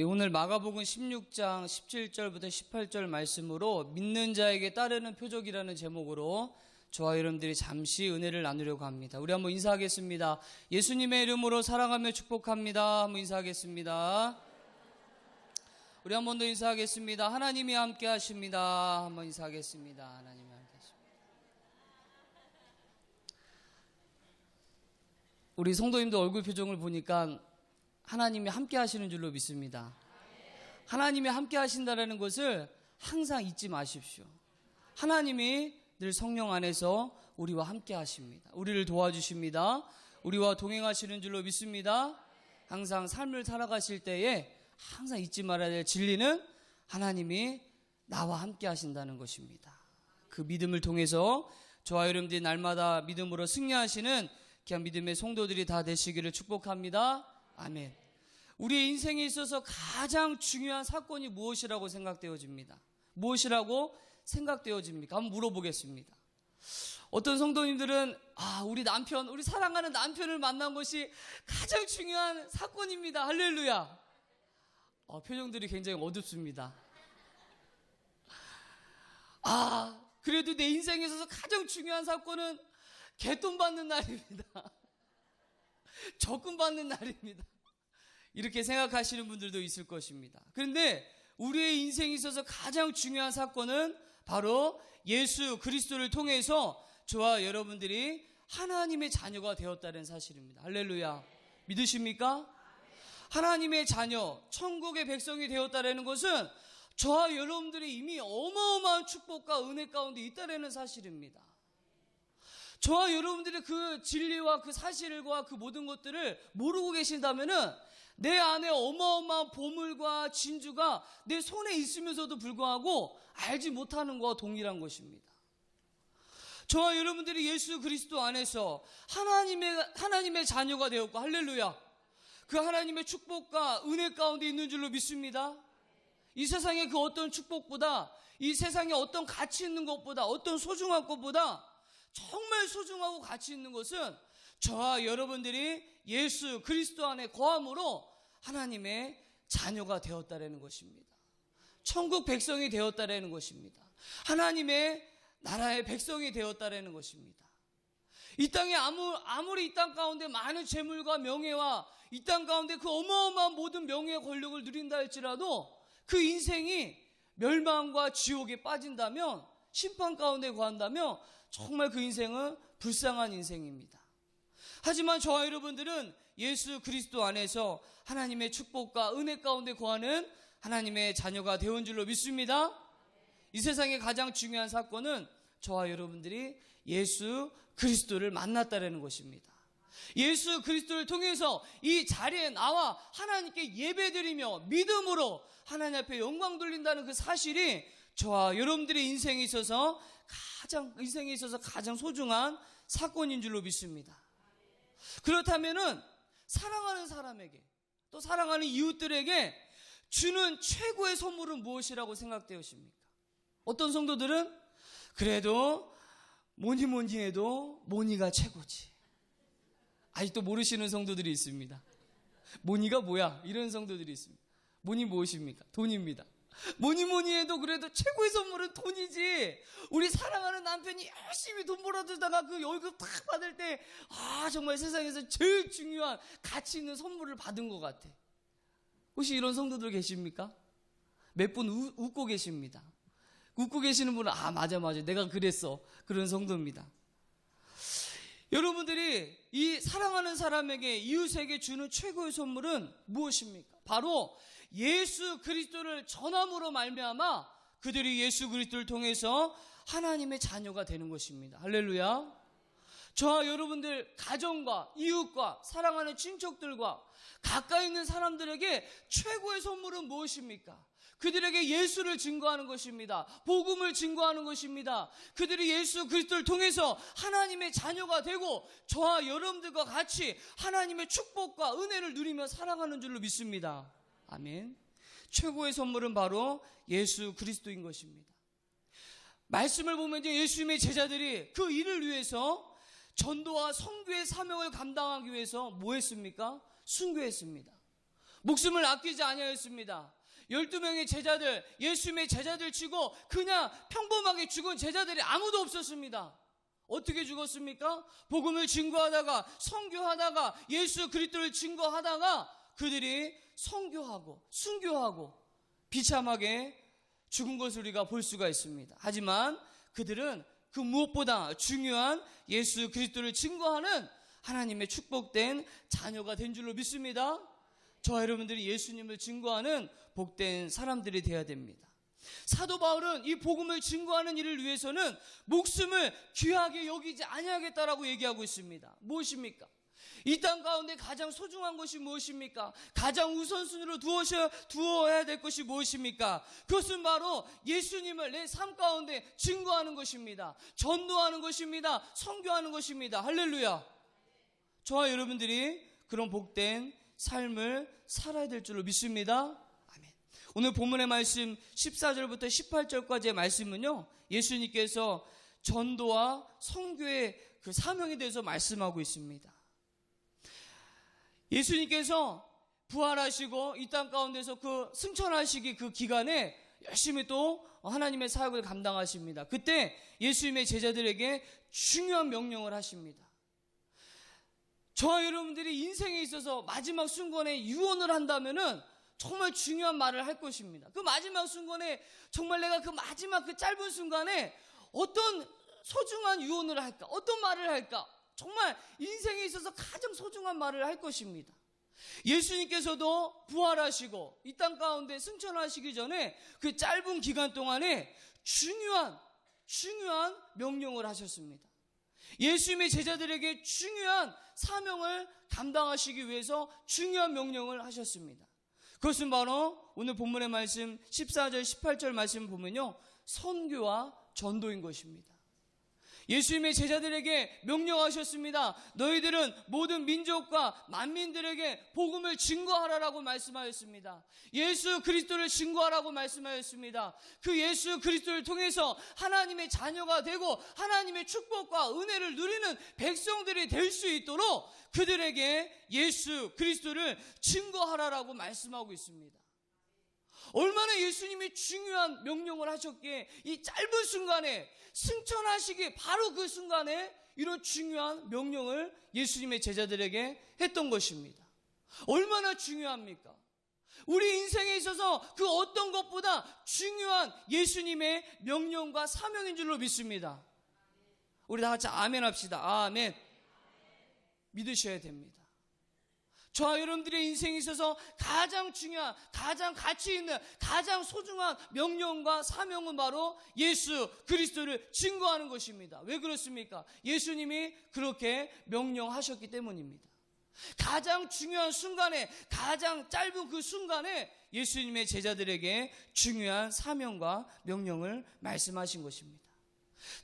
오늘 마가복음 16장 17절부터 18절 말씀으로 믿는 자에게 따르는 표적이라는 제목으로 저와 여러분들이 잠시 은혜를 나누려고 합니다. 우리 한번 인사하겠습니다. 예수님의 이름으로 사랑하며 축복합니다. 한번 인사하겠습니다. 우리 한 번 더 인사하겠습니다. 하나님이 함께 하십니다. 한번 인사하겠습니다. 하나님이 함께 하십니다. 우리 성도님들 얼굴 표정을 보니까 하나님이 함께 하시는 줄로 믿습니다. 하나님이 함께 하신다는 것을 항상 잊지 마십시오. 하나님이 늘 성령 안에서 우리와 함께 하십니다. 우리를 도와주십니다. 우리와 동행하시는 줄로 믿습니다. 항상 삶을 살아가실 때에 항상 잊지 말아야 될 진리는 하나님이 나와 함께 하신다는 것입니다. 그 믿음을 통해서 저와 여러분들이 날마다 믿음으로 승리하시는 귀한 믿음의 성도들이 다 되시기를 축복합니다. 아멘. 우리의 인생에 있어서 가장 중요한 사건이 무엇이라고 생각되어집니다. 무엇이라고 생각되어집니까? 한번 물어보겠습니다. 어떤 성도님들은 우리 남편, 우리 사랑하는 남편을 만난 것이 가장 중요한 사건입니다. 할렐루야. 표정들이 굉장히 어둡습니다. 그래도 내 인생에 있어서 가장 중요한 사건은 개돈 받는 날입니다. 적금 받는 날입니다. 이렇게 생각하시는 분들도 있을 것입니다. 그런데 우리의 인생에 있어서 가장 중요한 사건은 바로 예수 그리스도를 통해서 저와 여러분들이 하나님의 자녀가 되었다는 사실입니다. 할렐루야. 믿으십니까? 하나님의 자녀, 천국의 백성이 되었다는 것은 저와 여러분들이 이미 어마어마한 축복과 은혜 가운데 있다는 사실입니다. 저와 여러분들이 그 진리와 그 사실과 그 모든 것들을 모르고 계신다면은 내 안에 어마어마한 보물과 진주가 내 손에 있으면서도 불구하고 알지 못하는 것과 동일한 것입니다. 저와 여러분들이 예수 그리스도 안에서 하나님의 자녀가 되었고, 할렐루야. 그 하나님의 축복과 은혜 가운데 있는 줄로 믿습니다. 이 세상의 그 어떤 축복보다, 이 세상에 어떤 가치 있는 것보다, 어떤 소중한 것보다 정말 소중하고 가치 있는 것은 저와 여러분들이 예수 그리스도 안에 거함으로 하나님의 자녀가 되었다라는 것입니다. 천국 백성이 되었다라는 것입니다. 하나님의 나라의 백성이 되었다라는 것입니다. 이 땅에 아무리 이 땅 가운데 많은 재물과 명예와 이 땅 가운데 그 어마어마한 모든 명예와 권력을 누린다 할지라도 그 인생이 멸망과 지옥에 빠진다면, 심판 가운데 거한다면 정말 그 인생은 불쌍한 인생입니다. 하지만 저와 여러분들은 예수 그리스도 안에서 하나님의 축복과 은혜 가운데 거하는 하나님의 자녀가 되온 줄로 믿습니다. 이 세상의 가장 중요한 사건은 저와 여러분들이 예수 그리스도를 만났다는 것입니다. 예수 그리스도를 통해서 이 자리에 나와 하나님께 예배드리며 믿음으로 하나님 앞에 영광 돌린다는 그 사실이 저와 여러분들의 인생에 있어서 가장 소중한 사건인 줄로 믿습니다. 그렇다면은 사랑하는 사람에게, 또 사랑하는 이웃들에게 주는 최고의 선물은 무엇이라고 생각되십니까? 어떤 성도들은 그래도 뭐니 해도 모니가 최고지. 아직도 모르시는 성도들이 있습니다. 모니가 뭐야? 이런 성도들이 있습니다. 모니 무엇입니까? 돈입니다. 뭐니 해도 그래도 최고의 선물은 돈이지. 우리 사랑하는 남편이 열심히 돈 벌어들다가 그 월급 딱 받을 때 정말 세상에서 제일 중요한 가치 있는 선물을 받은 것 같아. 혹시 이런 성도들 계십니까? 몇 분 웃고 계십니다. 웃고 계시는 분은 맞아 내가 그랬어. 그런 성도입니다. 여러분들이 이 사랑하는 사람에게, 이웃에게 주는 최고의 선물은 무엇입니까? 바로 예수 그리스도를 전함으로 말미암아 그들이 예수 그리스도를 통해서 하나님의 자녀가 되는 것입니다. 할렐루야. 저와 여러분들 가정과 이웃과 사랑하는 친척들과 가까이 있는 사람들에게 최고의 선물은 무엇입니까? 그들에게 예수를 증거하는 것입니다. 복음을 증거하는 것입니다. 그들이 예수 그리스도를 통해서 하나님의 자녀가 되고 저와 여러분들과 같이 하나님의 축복과 은혜를 누리며 살아가는 줄로 믿습니다. 아멘. 최고의 선물은 바로 예수 그리스도인 것입니다. 말씀을 보면 예수님의 제자들이 그 일을 위해서 전도와 선교의 사명을 감당하기 위해서 뭐 했습니까? 순교했습니다. 목숨을 아끼지 아니하였습니다. 12명의 제자들, 예수님의 제자들 치고 그냥 평범하게 죽은 제자들이 아무도 없었습니다. 어떻게 죽었습니까? 복음을 증거하다가, 선교하다가, 예수 그리스도를 증거하다가 그들이 선교하고 순교하고 비참하게 죽은 것을 우리가 볼 수가 있습니다. 하지만 그들은 그 무엇보다 중요한 예수 그리스도를 증거하는 하나님의 축복된 자녀가 된 줄로 믿습니다. 저와 여러분들이 예수님을 증거하는 복된 사람들이 되어야 됩니다. 사도 바울은 이 복음을 증거하는 일을 위해서는 목숨을 귀하게 여기지 아니하겠다라고 얘기하고 있습니다. 무엇입니까? 이 땅 가운데 가장 소중한 것이 무엇입니까? 가장 우선순위로 두어야 될 것이 무엇입니까? 그것은 바로 예수님을 내 삶 가운데 증거하는 것입니다. 전도하는 것입니다. 선교하는 것입니다. 할렐루야. 저와 여러분들이 그런 복된 삶을 살아야 될 줄로 믿습니다. 아멘. 오늘 본문의 말씀 14절부터 18절까지의 말씀은요, 예수님께서 전도와 선교의 그 사명에 대해서 말씀하고 있습니다. 예수님께서 부활하시고 이 땅 가운데서 그 승천하시기 그 기간에 열심히 또 하나님의 사역을 감당하십니다. 그때 예수님의 제자들에게 중요한 명령을 하십니다. 저와 여러분들이 인생에 있어서 마지막 순간에 유언을 한다면은 정말 중요한 말을 할 것입니다. 그 마지막 순간에 정말 내가 그 마지막 그 짧은 순간에 어떤 소중한 유언을 할까? 어떤 말을 할까? 정말 인생에 있어서 가장 소중한 말을 할 것입니다. 예수님께서도 부활하시고 이 땅 가운데 승천하시기 전에 그 짧은 기간 동안에 중요한 명령을 하셨습니다. 예수님의 제자들에게 중요한 사명을 감당하시기 위해서 중요한 명령을 하셨습니다. 그것은 바로 오늘 본문의 말씀 14절 18절 말씀 보면요, 선교와 전도인 것입니다. 예수님의 제자들에게 명령하셨습니다. 너희들은 모든 민족과 만민들에게 복음을 증거하라라고 말씀하였습니다. 예수 그리스도를 증거하라고 말씀하였습니다. 그 예수 그리스도를 통해서 하나님의 자녀가 되고 하나님의 축복과 은혜를 누리는 백성들이 될 수 있도록 그들에게 예수 그리스도를 증거하라라고 말씀하고 있습니다. 얼마나 예수님이 중요한 명령을 하셨기에 이 짧은 순간에 승천하시기 바로 그 순간에 이런 중요한 명령을 예수님의 제자들에게 했던 것입니다. 얼마나 중요합니까? 우리 인생에 있어서 그 어떤 것보다 중요한 예수님의 명령과 사명인 줄로 믿습니다. 우리 다 같이 아멘 합시다. 아멘. 믿으셔야 됩니다. 저와 여러분들의 인생에 있어서 가장 중요한, 가장 가치 있는, 가장 소중한 명령과 사명은 바로 예수 그리스도를 증거하는 것입니다. 왜 그렇습니까? 예수님이 그렇게 명령하셨기 때문입니다. 가장 중요한 순간에, 가장 짧은 그 순간에 예수님의 제자들에게 중요한 사명과 명령을 말씀하신 것입니다.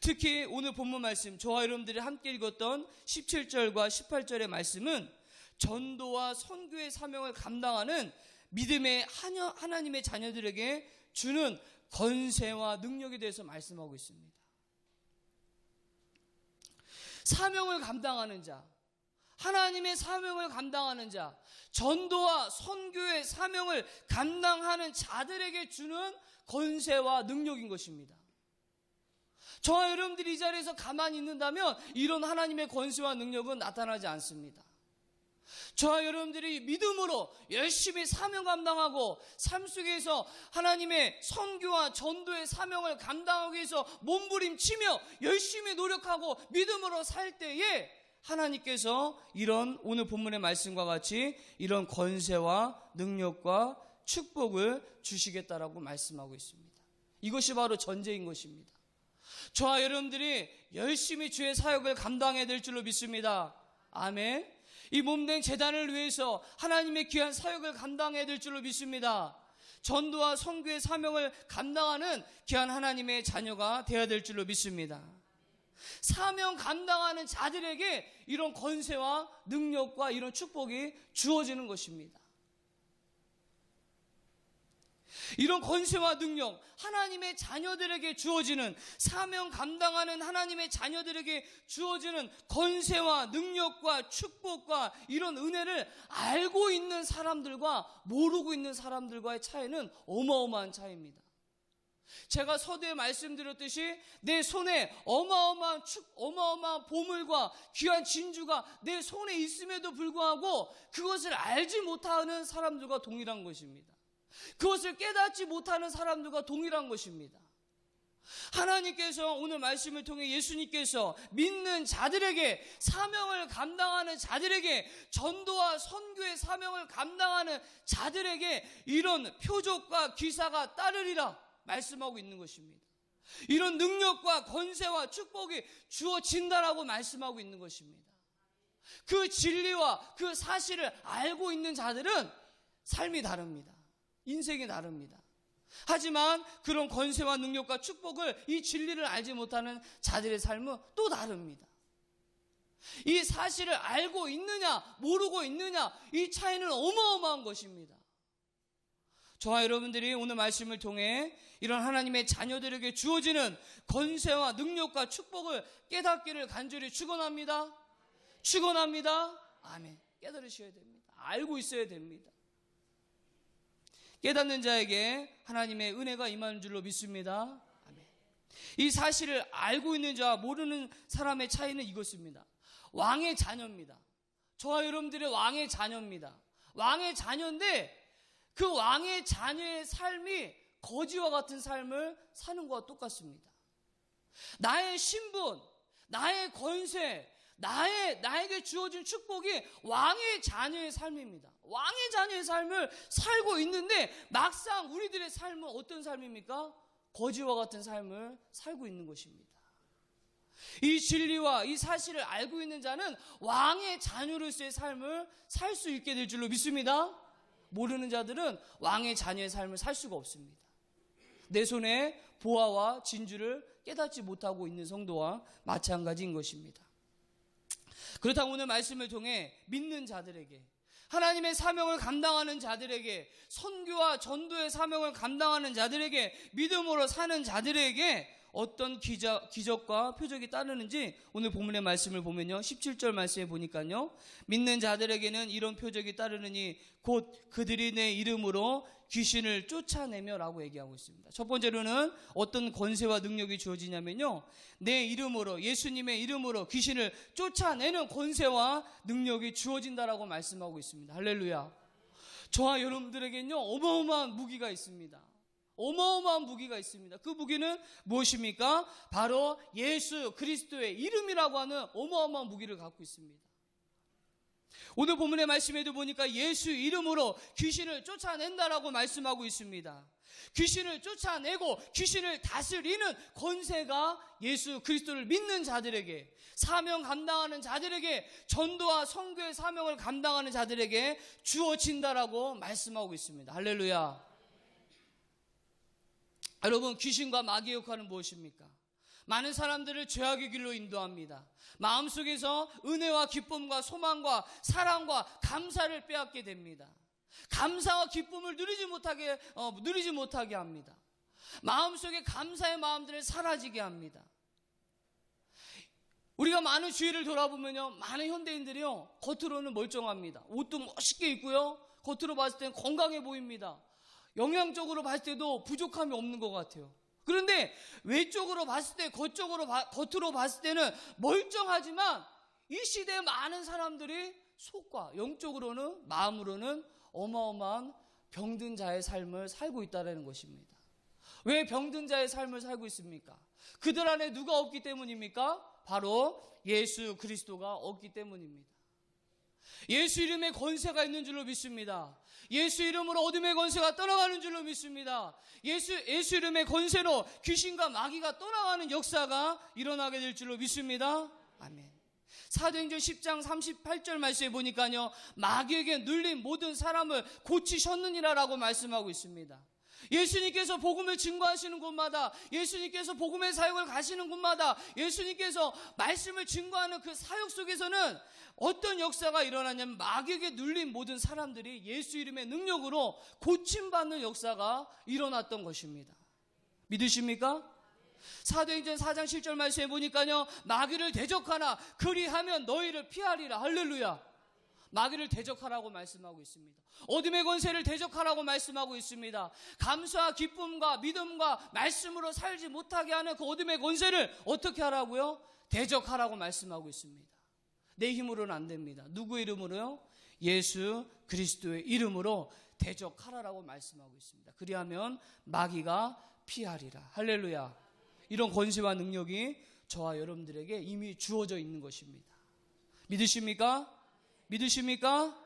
특히 오늘 본문 말씀, 저와 여러분들이 함께 읽었던 17절과 18절의 말씀은 전도와 선교의 사명을 감당하는 믿음의 하나님의 자녀들에게 주는 권세와 능력에 대해서 말씀하고 있습니다. 사명을 감당하는 자, 하나님의 사명을 감당하는 자, 전도와 선교의 사명을 감당하는 자들에게 주는 권세와 능력인 것입니다. 저와 여러분들이 이 자리에서 가만히 있는다면 이런 하나님의 권세와 능력은 나타나지 않습니다. 저와 여러분들이 믿음으로 열심히 사명 감당하고 삶 속에서 하나님의 선교와 전도의 사명을 감당하기 위해서 몸부림치며 열심히 노력하고 믿음으로 살 때에 하나님께서 이런 오늘 본문의 말씀과 같이 이런 권세와 능력과 축복을 주시겠다라고 말씀하고 있습니다. 이것이 바로 전제인 것입니다. 저와 여러분들이 열심히 주의 사역을 감당해야 될 줄로 믿습니다. 아멘. 이 몸된 제단을 위해서 하나님의 귀한 사역을 감당해야 될 줄로 믿습니다. 전도와 선교의 사명을 감당하는 귀한 하나님의 자녀가 되어야 될 줄로 믿습니다. 사명 감당하는 자들에게 이런 권세와 능력과 이런 축복이 주어지는 것입니다. 이런 권세와 능력, 하나님의 자녀들에게 주어지는, 사명 감당하는 하나님의 자녀들에게 주어지는 권세와 능력과 축복과 이런 은혜를 알고 있는 사람들과 모르고 있는 사람들과의 차이는 어마어마한 차이입니다. 제가 서두에 말씀드렸듯이 내 손에 어마어마한 보물과 귀한 진주가 내 손에 있음에도 불구하고 그것을 알지 못하는 사람들과 동일한 것입니다. 그것을 깨닫지 못하는 사람들과 동일한 것입니다. 하나님께서 오늘 말씀을 통해 예수님께서 믿는 자들에게, 사명을 감당하는 자들에게, 전도와 선교의 사명을 감당하는 자들에게 이런 표적과 기사가 따르리라 말씀하고 있는 것입니다. 이런 능력과 권세와 축복이 주어진다라고 말씀하고 있는 것입니다. 그 진리와 그 사실을 알고 있는 자들은 삶이 다릅니다. 인생이 다릅니다. 하지만 그런 권세와 능력과 축복을, 이 진리를 알지 못하는 자들의 삶은 또 다릅니다. 이 사실을 알고 있느냐 모르고 있느냐, 이 차이는 어마어마한 것입니다. 저와 여러분들이 오늘 말씀을 통해 이런 하나님의 자녀들에게 주어지는 권세와 능력과 축복을 깨닫기를 간절히 축원합니다. 아멘. 깨달으셔야 됩니다. 알고 있어야 됩니다. 깨닫는 자에게 하나님의 은혜가 임하는 줄로 믿습니다. 아멘. 이 사실을 알고 있는 자와 모르는 사람의 차이는 이것입니다. 왕의 자녀입니다. 저와 여러분들의 왕의 자녀입니다. 왕의 자녀인데 그 왕의 자녀의 삶이 거지와 같은 삶을 사는 것과 똑같습니다. 나의 신분, 나의 권세, 나에게 주어진 축복이 왕의 자녀의 삶입니다. 왕의 자녀의 삶을 살고 있는데 막상 우리들의 삶은 어떤 삶입니까? 거지와 같은 삶을 살고 있는 것입니다. 이 진리와 이 사실을 알고 있는 자는 왕의 자녀로서의 삶을 살 수 있게 될 줄로 믿습니다. 모르는 자들은 왕의 자녀의 삶을 살 수가 없습니다. 내 손에 보화와 진주를 깨닫지 못하고 있는 성도와 마찬가지인 것입니다. 그렇다고 오늘 말씀을 통해 믿는 자들에게, 하나님의 사명을 감당하는 자들에게, 선교와 전도의 사명을 감당하는 자들에게, 믿음으로 사는 자들에게 어떤 기적과 표적이 따르는지 오늘 본문의 말씀을 보면요, 17절 말씀에 보니까요, 믿는 자들에게는 이런 표적이 따르느니 곧 그들이 내 이름으로 귀신을 쫓아내며 라고 얘기하고 있습니다. 첫 번째로는 어떤 권세와 능력이 주어지냐면요, 내 이름으로, 예수님의 이름으로 귀신을 쫓아내는 권세와 능력이 주어진다라고 말씀하고 있습니다. 할렐루야. 저와 여러분들에게는요, 어마어마한 무기가 있습니다. 어마어마한 무기가 있습니다. 그 무기는 무엇입니까? 바로 예수 그리스도의 이름이라고 하는 어마어마한 무기를 갖고 있습니다. 오늘 본문의 말씀에도 보니까 예수 이름으로 귀신을 쫓아낸다라고 말씀하고 있습니다. 귀신을 쫓아내고 귀신을 다스리는 권세가 예수 그리스도를 믿는 자들에게, 사명 감당하는 자들에게, 전도와 선교의 사명을 감당하는 자들에게 주어진다라고 말씀하고 있습니다. 할렐루야. 여러분, 귀신과 마귀의 역할은 무엇입니까? 많은 사람들을 죄악의 길로 인도합니다. 마음속에서 은혜와 기쁨과 소망과 사랑과 감사를 빼앗게 됩니다. 감사와 기쁨을 누리지 못하게 합니다. 마음속에 감사의 마음들을 사라지게 합니다. 우리가 많은 주위를 돌아보면요, 많은 현대인들이요, 겉으로는 멀쩡합니다. 옷도 멋있게 입고요, 겉으로 봤을 때는 건강해 보입니다. 영양적으로 봤을 때도 부족함이 없는 것 같아요. 그런데 외적으로 봤을 때, 겉으로 봤을 때는 멀쩡하지만 이 시대에 많은 사람들이 속과 영적으로는, 마음으로는 어마어마한 병든 자의 삶을 살고 있다는 것입니다. 왜 병든 자의 삶을 살고 있습니까? 그들 안에 누가 없기 때문입니까? 바로 예수 그리스도가 없기 때문입니다. 예수 이름에 권세가 있는 줄로 믿습니다. 예수 이름으로 어둠의 권세가 떠나가는 줄로 믿습니다. 예수 이름의 권세로 귀신과 마귀가 떠나가는 역사가 일어나게 될 줄로 믿습니다. 아멘. 사도행전 10장 38절 말씀에 보니까요, 마귀에게 눌린 모든 사람을 고치셨느니라라고 말씀하고 있습니다. 예수님께서 복음을 증거하시는 곳마다, 예수님께서 복음의 사역을 가시는 곳마다, 예수님께서 말씀을 증거하는 그 사역 속에서는 어떤 역사가 일어나냐면 마귀에게 눌린 모든 사람들이 예수 이름의 능력으로 고침받는 역사가 일어났던 것입니다. 믿으십니까? 사도행전 4장 7절 말씀해 보니까요, 마귀를 대적하나 그리하면 너희를 피하리라. 할렐루야. 마귀를 대적하라고 말씀하고 있습니다. 어둠의 권세를 대적하라고 말씀하고 있습니다. 감사와 기쁨과 믿음과 말씀으로 살지 못하게 하는 그 어둠의 권세를 어떻게 하라고요? 대적하라고 말씀하고 있습니다. 내 힘으로는 안 됩니다. 누구의 이름으로요? 예수 그리스도의 이름으로 대적하라고 말씀하고 있습니다. 그리하면 마귀가 피하리라. 할렐루야. 이런 권세와 능력이 저와 여러분들에게 이미 주어져 있는 것입니다. 믿으십니까? 믿으십니까?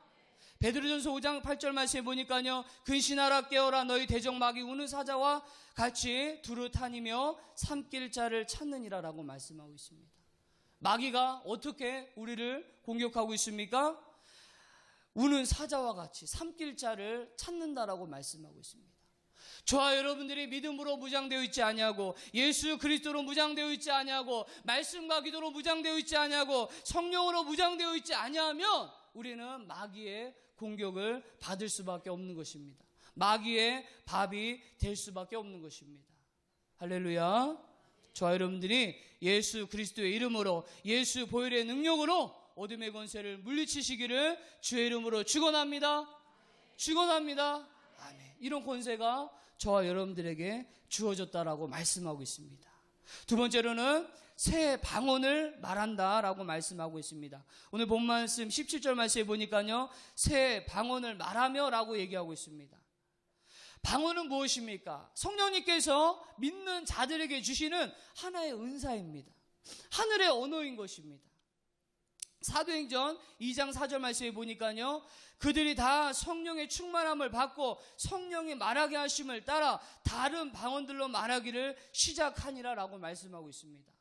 베드로전서 5장 8절 말씀해 보니까요, 근신하라 깨어라 너희 대적 마귀 우는 사자와 같이 두루 다니며 삼킬 자를 찾느니라라고 말씀하고 있습니다. 마귀가 어떻게 우리를 공격하고 있습니까? 우는 사자와 같이 삼킬 자를 찾는다라고 말씀하고 있습니다. 저와 여러분들이 믿음으로 무장되어 있지 아니하고, 예수 그리스도로 무장되어 있지 아니하고, 말씀과 기도로 무장되어 있지 아니하고, 성령으로 무장되어 있지 아니하면 우리는 마귀의 공격을 받을 수밖에 없는 것입니다. 마귀의 밥이 될 수밖에 없는 것입니다. 할렐루야. 저와 여러분들이 예수 그리스도의 이름으로, 예수 보혈의 능력으로 어둠의 권세를 물리치시기를 주의 이름으로 축원합니다. 축원합니다. 아멘. 이런 권세가 저와 여러분들에게 주어졌다라고 말씀하고 있습니다. 두 번째로는 새 방언을 말한다라고 말씀하고 있습니다. 오늘 본 말씀 17절 말씀에 보니까요, 새 방언을 말하며라고 얘기하고 있습니다. 방언은 무엇입니까? 성령님께서 믿는 자들에게 주시는 하나의 은사입니다. 하늘의 언어인 것입니다. 사도행전 2장 4절 말씀에 보니까요, 그들이 다 성령의 충만함을 받고 성령이 말하게 하심을 따라 다른 방언들로 말하기를 시작하니라 라고 말씀하고 있습니다.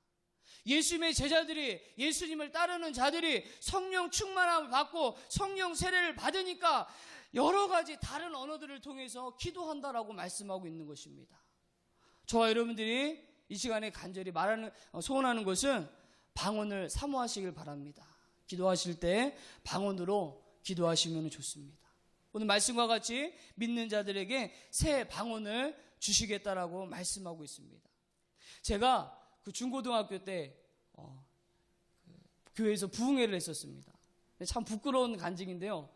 예수님의 제자들이, 예수님을 따르는 자들이 성령 충만함을 받고 성령 세례를 받으니까 여러 가지 다른 언어들을 통해서 기도한다라고 말씀하고 있는 것입니다. 저와 여러분들이 이 시간에 간절히 소원하는 것은 방언을 사모하시길 바랍니다. 기도하실 때 방언으로 기도하시면 좋습니다. 오늘 말씀과 같이 믿는 자들에게 새 방언을 주시겠다라고 말씀하고 있습니다. 제가 그 중고등학교 때 교회에서 부흥회를 했었습니다. 참 부끄러운 간증인데요.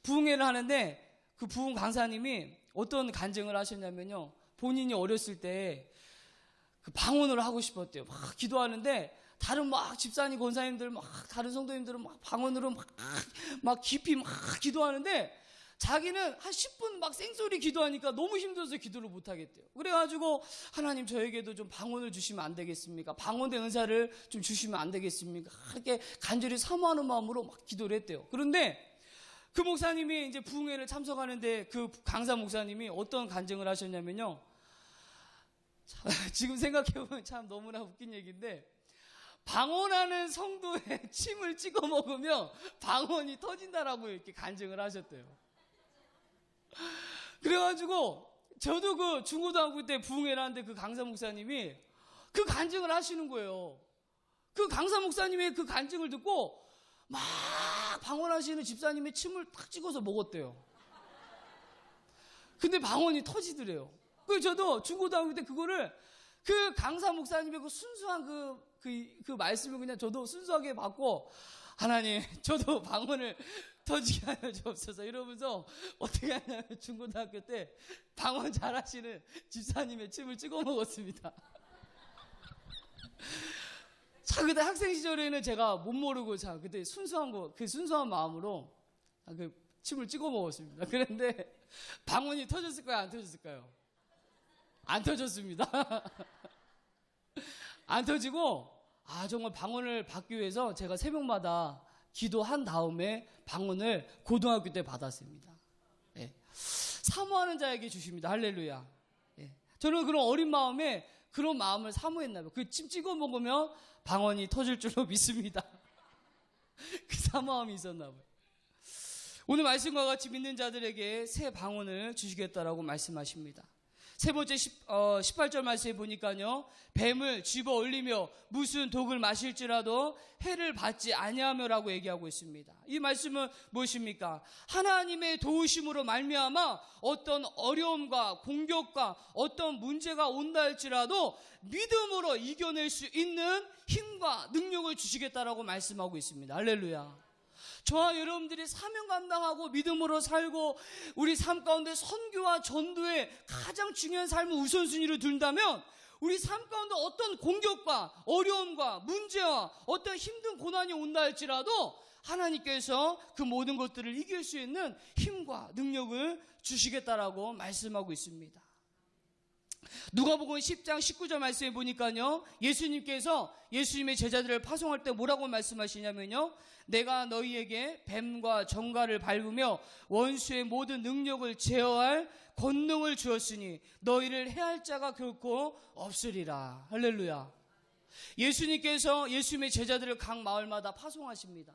부흥회를 하는데 그 부흥 강사님이 어떤 간증을 하셨냐면요, 본인이 어렸을 때 그 방언을 하고 싶었대요. 막 기도하는데 다른 막 집사님, 권사님들, 막 다른 성도님들은 막 방언으로 막 깊이 막 기도하는데 자기는 한 10분 막 생소리 기도하니까 너무 힘들어서 기도를 못 하겠대요. 그래가지고 하나님 저에게도 좀 방언을 주시면 안 되겠습니까? 방언의 은사를 좀 주시면 안 되겠습니까? 이렇게 간절히 사모하는 마음으로 막 기도를 했대요. 그런데 그 목사님이 이제 부흥회를 참석하는데 그 강사 목사님이 어떤 간증을 하셨냐면요. 지금 생각해보면 참 너무나 웃긴 얘기인데, 방언하는 성도의 침을 찍어 먹으면 방언이 터진다라고 이렇게 간증을 하셨대요. 그래가지고 저도 그 중고등학교 때 부흥회를 하는데 그 강사 목사님이 그 간증을 하시는 거예요. 그 강사 목사님의 그 간증을 듣고 막 방언하시는 집사님의 침을 탁 찍어서 먹었대요. 근데 방언이 터지더래요. 그래서 저도 중고등학교 때 그거를 그 강사 목사님의 그 순수한 그 말씀을 그냥 저도 순수하게 받고, 하나님 저도 방언을 터지게 하여 주옵소서 이러면서 어떻게 하냐면 중고등학교 때 방언 잘하시는 집사님의 침을 찍어 먹었습니다. 자, 그때 학생 시절에는 제가 못 모르고 그때 그 순수한 마음으로 그 침을 찍어 먹었습니다. 그런데 방언이 터졌을까요? 안 터졌을까요? 안 터졌습니다. 안 터지고, 정말 방언을 받기 위해서 제가 새벽마다 기도한 다음에 방언을 고등학교 때 받았습니다. 예. 사모하는 자에게 주십니다. 할렐루야. 예. 저는 그런 어린 마음에 그런 마음을 사모했나 봐요. 그 침 찍어 먹으면 방언이 터질 줄로 믿습니다. 그 사모함이 있었나 봐요. 오늘 말씀과 같이 믿는 자들에게 새 방언을 주시겠다라고 말씀하십니다. 세 번째 18절 말씀에 보니까요, 뱀을 집어 올리며 무슨 독을 마실지라도 해를 받지 아니하며라고 얘기하고 있습니다. 이 말씀은 무엇입니까? 하나님의 도우심으로 말미암아 어떤 어려움과 공격과 어떤 문제가 온다 할지라도 믿음으로 이겨낼 수 있는 힘과 능력을 주시겠다라고 말씀하고 있습니다. 할렐루야. 저와 여러분들이 사명 감당하고 믿음으로 살고 우리 삶 가운데 선교와 전도에 가장 중요한 삶을 우선순위로 둔다면 우리 삶 가운데 어떤 공격과 어려움과 문제와 어떤 힘든 고난이 온다 할지라도 하나님께서 그 모든 것들을 이길 수 있는 힘과 능력을 주시겠다라고 말씀하고 있습니다. 누가복음 10장 19절 말씀에 보니까요, 예수님께서 예수님의 제자들을 파송할 때 뭐라고 말씀하시냐면요, 내가 너희에게 뱀과 정갈을 밟으며 원수의 모든 능력을 제어할 권능을 주었으니 너희를 해할 자가 결코 없으리라. 할렐루야. 예수님께서 예수님의 제자들을 각 마을마다 파송하십니다.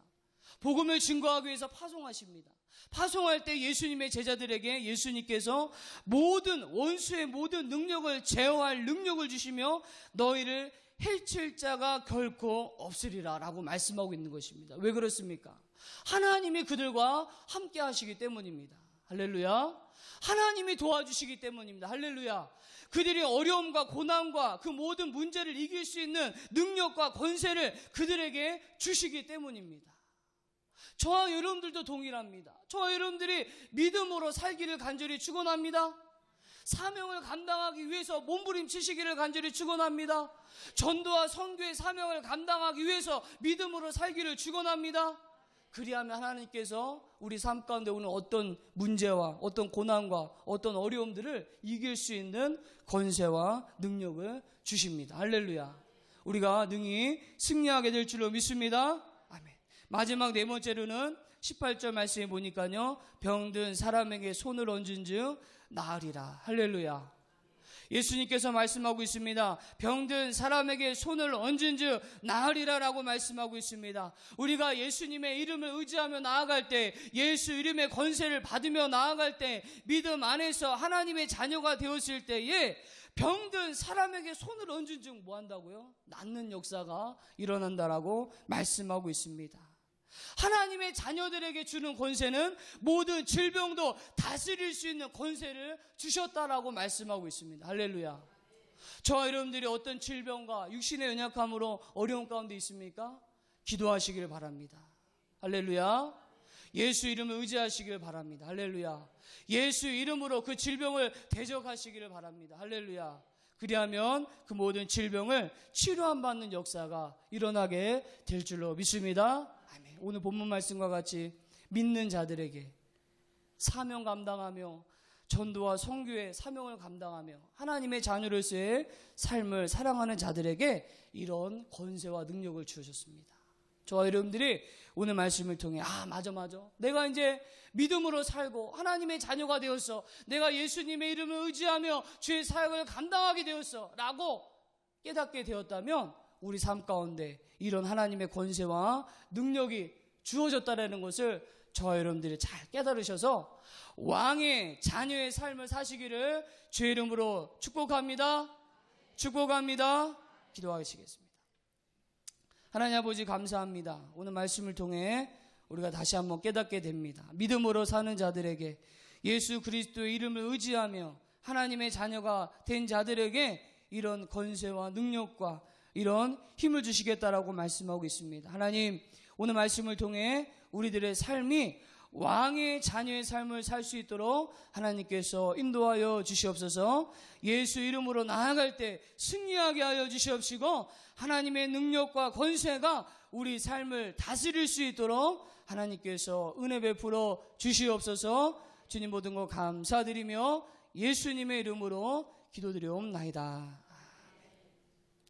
복음을 증거하기 위해서 파송하십니다. 파송할 때 예수님의 제자들에게 예수님께서 모든 원수의 모든 능력을 제어할 능력을 주시며 너희를 해칠 자가 결코 없으리라 라고 말씀하고 있는 것입니다. 왜 그렇습니까? 하나님이 그들과 함께 하시기 때문입니다. 할렐루야. 하나님이 도와주시기 때문입니다. 할렐루야. 그들이 어려움과 고난과 그 모든 문제를 이길 수 있는 능력과 권세를 그들에게 주시기 때문입니다. 저와 여러분들도 동일합니다. 저와 여러분들이 믿음으로 살기를 간절히 축원합니다. 사명을 감당하기 위해서 몸부림치시기를 간절히 축원합니다. 전도와 선교의 사명을 감당하기 위해서 믿음으로 살기를 축원합니다. 그리하면 하나님께서 우리 삶 가운데 오는 어떤 문제와 어떤 고난과 어떤 어려움들을 이길 수 있는 권세와 능력을 주십니다. 할렐루야. 우리가 능히 승리하게 될 줄로 믿습니다. 아멘. 마지막 네 번째로는 18절 말씀에 보니까요, 병든 사람에게 손을 얹은 즉 나으리라. 할렐루야. 예수님께서 말씀하고 있습니다. 병든 사람에게 손을 얹은 즉 나으리라라고 말씀하고 있습니다. 우리가 예수님의 이름을 의지하며 나아갈 때, 예수 이름의 권세를 받으며 나아갈 때, 믿음 안에서 하나님의 자녀가 되었을 때에 병든 사람에게 손을 얹은 즉 뭐 한다고요? 낫는 역사가 일어난다라고 말씀하고 있습니다. 하나님의 자녀들에게 주는 권세는 모든 질병도 다스릴 수 있는 권세를 주셨다라고 말씀하고 있습니다. 할렐루야. 저와 여러분들이 어떤 질병과 육신의 연약함으로 어려운 가운데 있습니까? 기도하시길 바랍니다. 할렐루야. 예수 이름을 의지하시길 바랍니다. 할렐루야. 예수 이름으로 그 질병을 대적하시기를 바랍니다. 할렐루야. 그리하면 그 모든 질병을 치료함 받는 역사가 일어나게 될 줄로 믿습니다. 아멘. 오늘 본문 말씀과 같이 믿는 자들에게 사명 감당하며 전도와 선교의 사명을 감당하며 하나님의 자녀로서의 삶을 사랑하는 자들에게 이런 권세와 능력을 주셨습니다. 저와 여러분들이 오늘 말씀을 통해 맞아 내가 이제 믿음으로 살고 하나님의 자녀가 되었어, 내가 예수님의 이름을 의지하며 주의 사역을 감당하게 되었어 라고 깨닫게 되었다면 우리 삶 가운데 이런 하나님의 권세와 능력이 주어졌다는 것을 저와 여러분들이 잘 깨달으셔서 왕의 자녀의 삶을 사시기를 주의 이름으로 축복합니다. 기도하시겠습니다. 하나님 아버지 감사합니다. 오늘 말씀을 통해 우리가 다시 한번 깨닫게 됩니다. 믿음으로 사는 자들에게, 예수 그리스도의 이름을 의지하며 하나님의 자녀가 된 자들에게 이런 권세와 능력과 이런 힘을 주시겠다라고 말씀하고 있습니다. 하나님, 오늘 말씀을 통해 우리들의 삶이 왕의 자녀의 삶을 살 수 있도록 하나님께서 인도하여 주시옵소서. 예수 이름으로 나아갈 때 승리하게 하여 주시옵시고 하나님의 능력과 권세가 우리 삶을 다스릴 수 있도록 하나님께서 은혜 베풀어 주시옵소서. 주님 모든 것 감사드리며 예수님의 이름으로 기도드리옵나이다.